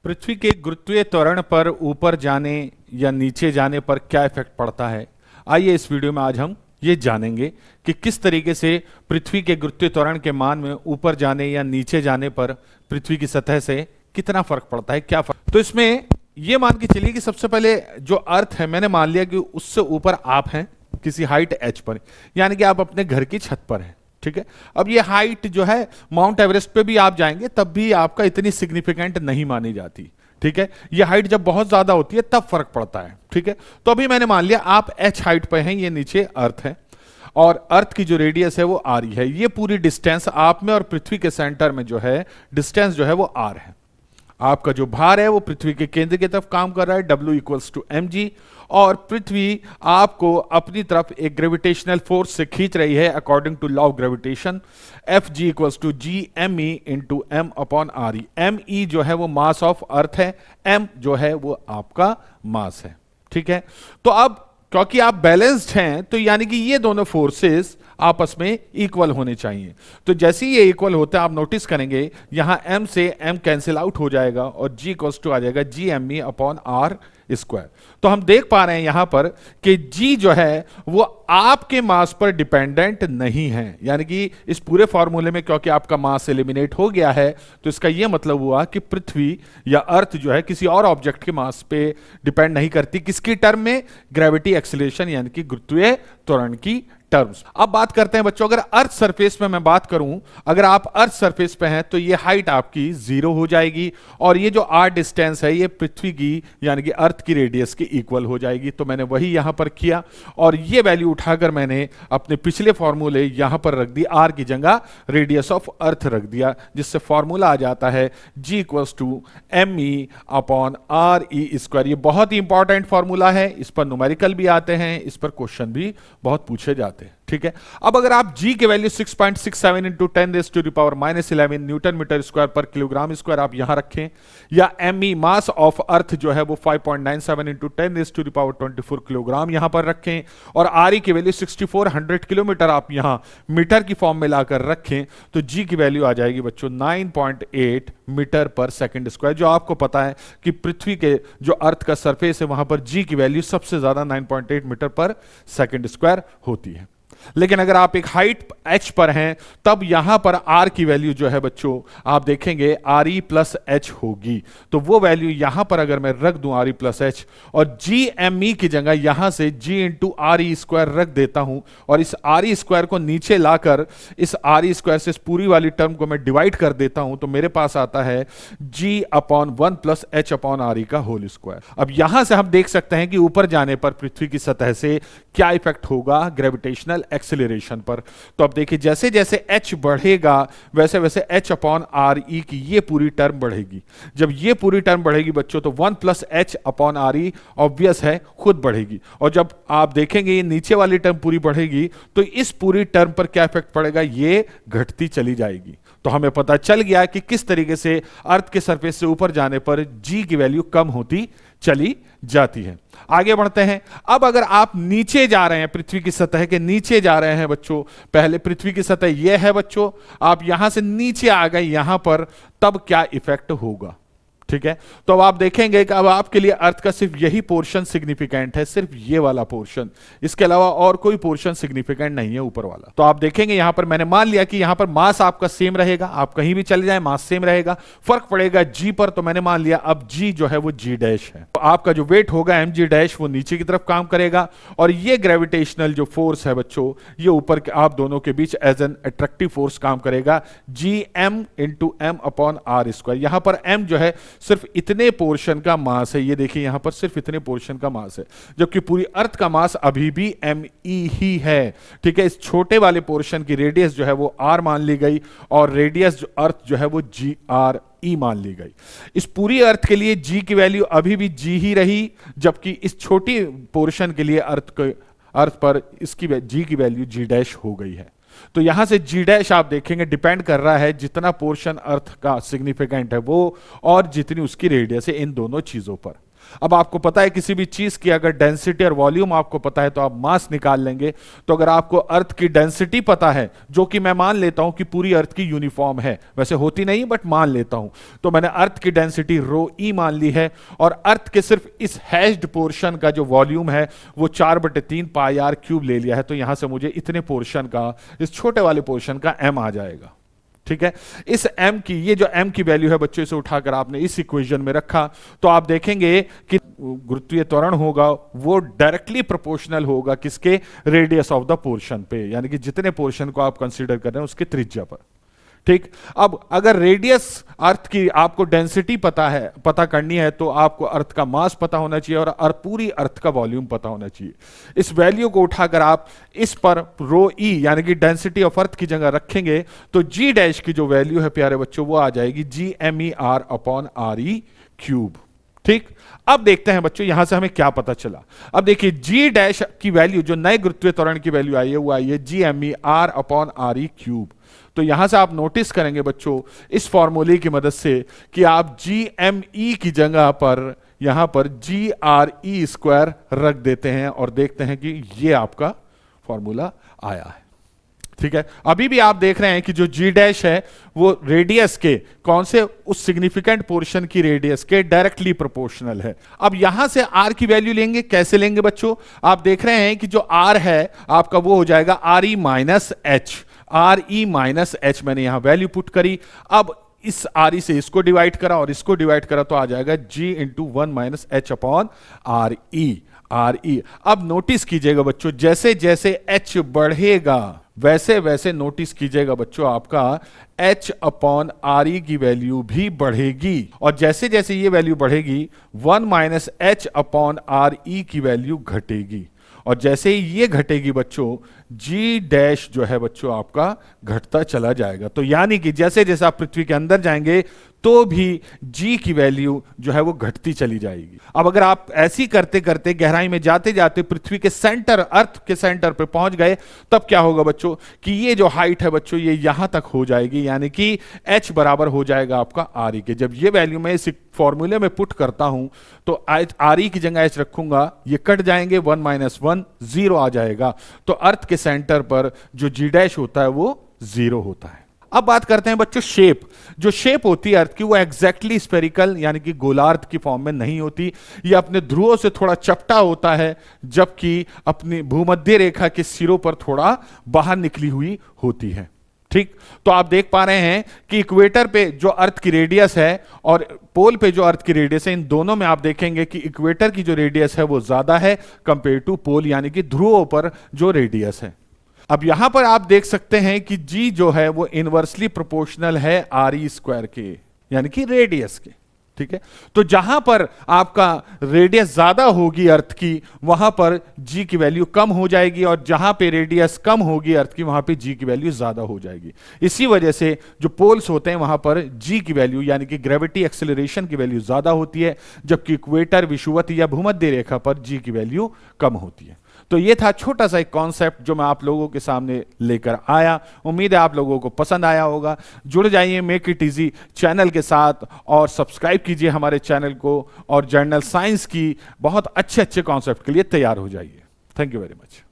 पृथ्वी के गुरुत्वीय त्वरण पर ऊपर जाने या नीचे जाने पर क्या इफेक्ट पड़ता है। आइए इस वीडियो में आज हम ये जानेंगे कि किस तरीके से पृथ्वी के गुरुत्वीय त्वरण के मान में ऊपर जाने या नीचे जाने पर पृथ्वी की सतह से कितना फर्क पड़ता है, क्या फर्क। तो इसमें ये मान के चलिए कि सबसे पहले जो अर्थ है, मैंने मान लिया कि उससे ऊपर आप हैं किसी हाइट h पर, यानी कि आप अपने घर की छत पर हैं। ठीक है, अब ये हाइट जो है माउंट एवरेस्ट पे भी आप जाएंगे तब भी आपका इतनी सिग्निफिकेंट नहीं मानी जाती। ठीक है, ये हाइट जब बहुत ज्यादा होती है तब फर्क पड़ता है। ठीक है, तो अभी मैंने मान लिया आप h हाइट पे हैं, ये नीचे अर्थ है और अर्थ की जो रेडियस है वो r है। ये पूरी डिस्टेंस आप में और पृथ्वी के सेंटर में जो है डिस्टेंस जो है वो r है। आपका जो भार है वो पृथ्वी के केंद्र की तरफ काम कर रहा है, W = mg, और पृथ्वी आपको अपनी तरफ एक ग्रेविटेशनल फोर्स से खींच रही है according to law of gravitation. Fg = Gme × m/re। me जो है वो मास ऑफ अर्थ है, m जो है वो आपका मास है। ठीक है, तो अब क्योंकि आप बैलेंस्ड हैं तो यानी कि ये दोनों फोर्सेस आपस में इक्वल होने चाहिए। तो जैसे ही ये इक्वल होते हैं आप नोटिस करेंगे यहां m से m कैंसिल आउट हो जाएगा और g = आ जाएगा Gme/r²। तो हम देख पा रहे हैं यहां पर कि g जो है वो आपके मास पर डिपेंडेंट नहीं है, यानी कि इस पूरे फॉर्मूले में क्योंकि आपका मास एलिमिनेट हो गया है तो इसका यह मतलब हुआ कि पृथ्वी या अर्थ जो है किसी और ऑब्जेक्ट के मास पे डिपेंड नहीं करती। किसकी टर्म में? ग्रेविटी एक्सीलरेशन यानी कि गुरुत्वीय त्वरण की टर्म्स। अब बात करते हैं बच्चों, अगर अर्थ सरफेस में मैं बात करूं, अगर आप अर्थ सरफेस पे हैं तो ये हाइट आपकी 0 हो जाएगी और ये जो r डिस्टेंस है ये पृथ्वी की यानी कि अर्थ की रेडियस के इक्वल हो जाएगी। तो मैंने वही यहां पर किया और ये वैल्यू उठाकर मैंने अपने पिछले फॉर्मूले यहां पर रख दी, r की जगह रेडियस ऑफ अर्थ रख दिया, जिससे फॉर्मूला आ जाता है g = me/re²। ये बहुत ही इंपॉर्टेंट फॉर्मूला है, इस पर न्यूमेरिकल भी आते हैं, इस पर क्वेश्चन भी बहुत पूछे जाते हैं। ठीक है, अब अगर आप g के वैल्यू 6.67 × 10⁻⁻11 न्यूटन मीटर स्क्वायर पर किलोग्राम स्क्वायर आप यहां रखें, या me मास ऑफ अर्थ जो है वो 5.97 × 10⁻24 किलोग्राम यहां पर रखें, और re की वैल्यू 6400 किलोमीटर आप यहां मीटर की फॉर्म में लाकर रखें, तो g की वैल्यू आ जाएगी बच्चों 9.8 मीटर पर सेकंड स्क्वायर। जो आपको पता है कि पृथ्वी के जो अर्थ का सरफेस है वहां पर g की वैल्यू सबसे ज्यादा 9.8 मीटर पर सेकंड स्क्वायर होती है। लेकिन अगर आप एक हाइट h पर हैं तब यहां पर r की वैल्यू जो है बच्चों आप देखेंगे re + h होगी। तो वो वैल्यू यहां पर अगर मैं रख दूं re + h और Gme की जगह यहां से g × re² रख देता हूं और इस re² को नीचे लाकर इस re² से इस पूरी वाली टर्म को मैं डिवाइड कर देता हूं, तो मेरे पास आता है g/1 + h/re²। अब यहां से हम देख सकते हैं कि ऊपर जाने पर पृथ्वी की सतह से क्या इफेक्ट होगा ग्रेविटेशनल एक्सेलरेशन पर। तो अब देखिए जैसे जैसे h बढ़ेगा वैसे वैसे h/re की ये पूरी टर्म बढ़ेगी। जब ये पूरी टर्म बढ़ेगी बच्चों तो 1 + h/re ऑब्वियस है खुद बढ़ेगी, और जब आप देखेंगे ये नीचे वाली टर्म पूरी बढ़ेगी तो इस पूरी टर्म पर क्या इफेक्ट पड़ेगा, ये घटती चली जाएगी। तो हमें पता चल गया कि किस तरीके से अर्थ के सरफेस से ऊपर जाने पर g की वैल्यू कम होती चली जाती है। आगे बढ़ते हैं। अब अगर आप नीचे जा रहे हैं, पृथ्वी की सतह के नीचे जा रहे हैं बच्चों, पहले पृथ्वी की सतह यह है बच्चों, आप यहां से नीचे आ गए यहां पर, तब क्या इफेक्ट होगा। ठीक है, तो अब आप देखेंगे कि अब आपके लिए अर्थ का सिर्फ यही पोर्शन सिग्निफिकेंट है, सिर्फ ये वाला पोर्शन, इसके अलावा और कोई पोर्शन सिग्निफिकेंट नहीं है ऊपर वाला। तो आप देखेंगे यहां पर मैंने मान लिया कि यहां पर मास आपका सेम रहेगा, आप कहीं भी चले जाएं मास सेम रहेगा, फर्क पड़ेगा g पर, तो मैंने मान लिया अब g जो है वो g' है। तो आपका जो वेट होगा mg' वो नीचे की तरफ काम करेगा, और ये ग्रेविटेशनल जो फोर्स है बच्चों ये ऊपर के आप दोनों के बीच एज एन अट्रैक्टिव फोर्स काम करेगा, Gm × m/r²। यहां पर m जो है सिर्फ इतने पोर्शन का मास है, ये देखिए यहां पर सिर्फ इतने पोर्शन का मास है, जबकि पूरी अर्थ का मास अभी भी me ही है। ठीक है, इस छोटे वाले पोर्शन की रेडियस जो है वो r मान ली गई और रेडियस जो अर्थ जो है वो GRe मान ली गई। इस पूरी अर्थ के लिए g की वैल्यू अभी भी g ही रही, जबकि इस छोटी पोर्शन के लिए अर्थ पर इसकी g की वैल्यू g' हो गई है। तो यहां से g' आप देखेंगे डिपेंड कर रहा है जितना पोर्शन अर्थ का सिग्निफिकेंट है वो और जितनी उसकी रेडियस है, इन दोनों चीजों पर। अब आपको पता है किसी भी चीज की अगर डेंसिटी और वॉल्यूम आपको पता है तो आप मास निकाल लेंगे। तो अगर आपको अर्थ की डेंसिटी पता है, जो कि मैं मान लेता हूं कि पूरी अर्थ की यूनिफॉर्म है, वैसे होती नहीं बट मान लेता हूं, तो मैंने अर्थ की डेंसिटी रो ई मान ली है, और अर्थ के सिर्फ इस हैश्ड पोर्शन का जो वॉल्यूम है वो 4/3 पाई आर क्यूब ले लिया है। तो यहां से मुझे इतने पोर्शन का, इस छोटे वाले पोर्शन का एम आ जाएगा। ठीक है, इस m की, ये जो m की वैल्यू है बच्चों, इसे उठाकर आपने इस इक्वेशन में रखा तो आप देखेंगे कि गुरुत्वीय त्वरण होगा वो डायरेक्टली प्रोपोर्शनल होगा किसके, रेडियस ऑफ द पोर्शन पे, यानी कि जितने पोर्शन को आप कंसीडर कर रहे हैं उसके त्रिज्या पर। ठीक, अब अगर रेडियस अर्थ की आपको डेंसिटी पता करनी है तो आपको अर्थ का मास पता होना चाहिए और पूरी अर्थ का वॉल्यूम पता होना चाहिए। इस वैल्यू को उठाकर आप इस पर रो ई यानी कि डेंसिटी ऑफ अर्थ की जगह रखेंगे तो जी डैश की जो वैल्यू है प्यारे बच्चों वो आ जाएगी GMER/RE³। ठीक, अब देखते हैं बच्चों यहां से हमें क्या पता चला। अब देखिए जी डैश की वैल्यू, जो नए गुरुत्वीय त्वरण की वैल्यू आई है वो आई है GMER/RE³। तो यहां से आप नोटिस करेंगे बच्चों इस फॉर्मूले की मदद से कि आप GME की जगह पर यहां पर GRE² रख देते हैं और देखते हैं कि ये आपका फॉर्मूला आया है। ठीक है, अभी भी आप देख रहे हैं कि जो G डैश है वो रेडियस के कौन से, उस सिग्निफिकेंट पोर्शन की रेडियस के डायरेक्टली प्रोपोर्शनल है। अब यहां से R की वैल्यू लेंगे, कैसे लेंगे बच्चों, आप देख रहे हैं कि जो R है आपका वो हो जाएगा RE-H। RE-H मैंने यहां वैल्यू पुट करी। अब इस RE से इसको डिवाइड करा और इसको डिवाइड करा तो आ जाएगा G × 1 - H/RE। अब नोटिस कीजिएगा बच्चों जैसे जैसे H बढ़ेगा वैसे वैसे नोटिस कीजिएगा बच्चों आपका H/RE की वैल्यू भी बढ़ेगी, और जैसे जैसे ये वैल्यू बढ़ेगी 1 - H/RE की वैल्यू घटेगी, और जैसे ही ये घटेगी बच्चों G डैश जो है बच्चों आपका घटता चला जाएगा। तो यानी कि जैसे जैसे आप पृथ्वी के अंदर जाएंगे तो भी G की वैल्यू जो है वो घटती चली जाएगी। अब अगर आप ऐसी करते करते गहराई में जाते जाते पृथ्वी के सेंटर, अर्थ के सेंटर पे पहुंच गए, तब क्या होगा बच्चों कि ये जो हाइट है बच्चों ये यहां तक हो जाएगी, यानी कि H बराबर हो जाएगा आपका RE के। जब ये वैल्यू मैं इस फॉर्मूले में पुट करता हूं तो RE की जगह H रखूंगा, ये कट जाएंगे, 1 - 1 0 आ जाएगा। तो अर्थ के सेंटर पर जो G डैश होता है वो 0 होता है। अब बात करते हैं बच्चों शेप। जो शेप होती है अर्थ की वो एग्जैक्टली स्फेरिकल यानी कि गोलार्ध की फॉर्म में नहीं होती, ये अपने ध्रुवों से थोड़ा चपटा होता है, जबकि अपनी भूमध्य रेखा के सिरों पर थोड़ा बाहर निकली हुई होती है। ठीक, तो आप देख पा रहे हैं कि इक्वेटर पे जो अर्थ की रेडियस है और पोल पे जो अर्थ की रेडियस है, इन दोनों में आप देखेंगे कि इक्वेटर की जो रेडियस है वो ज्यादा है कंपेयर टू पोल, यानी कि ध्रुवों पर जो रेडियस है। अब यहां पर आप देख सकते हैं कि G जो है वो इनवर्सली प्रोपोर्शनल है RE² के, यानी कि रेडियस के। ठीक है, तो जहां पर आपका रेडियस ज्यादा होगी अर्थ की वहां पर G की वैल्यू कम हो जाएगी, और जहां पे रेडियस कम होगी अर्थ की वहां पे G की वैल्यू ज्यादा हो जाएगी। इसी वजह से जो पोल्स होते हैं वहां पर G की वैल्यू यानी कि ग्रेविटी एक्सेलरेशन की वैल्यू ज्यादा होती है, जबकि इक्वेटर, विषुवत या भूमध्य रेखा पर G की वैल्यू कम होती है। तो ये था छोटा सा एक कॉन्सेप्ट जो मैं आप लोगों के सामने लेकर आया। उम्मीद है आप लोगों को पसंद आया होगा। जुड़ जाइए मेक इट इजी चैनल के साथ और सब्सक्राइब कीजिए हमारे चैनल को, और जर्नल साइंस की बहुत अच्छे अच्छे कॉन्सेप्ट के लिए तैयार हो जाइए। Thank you very much.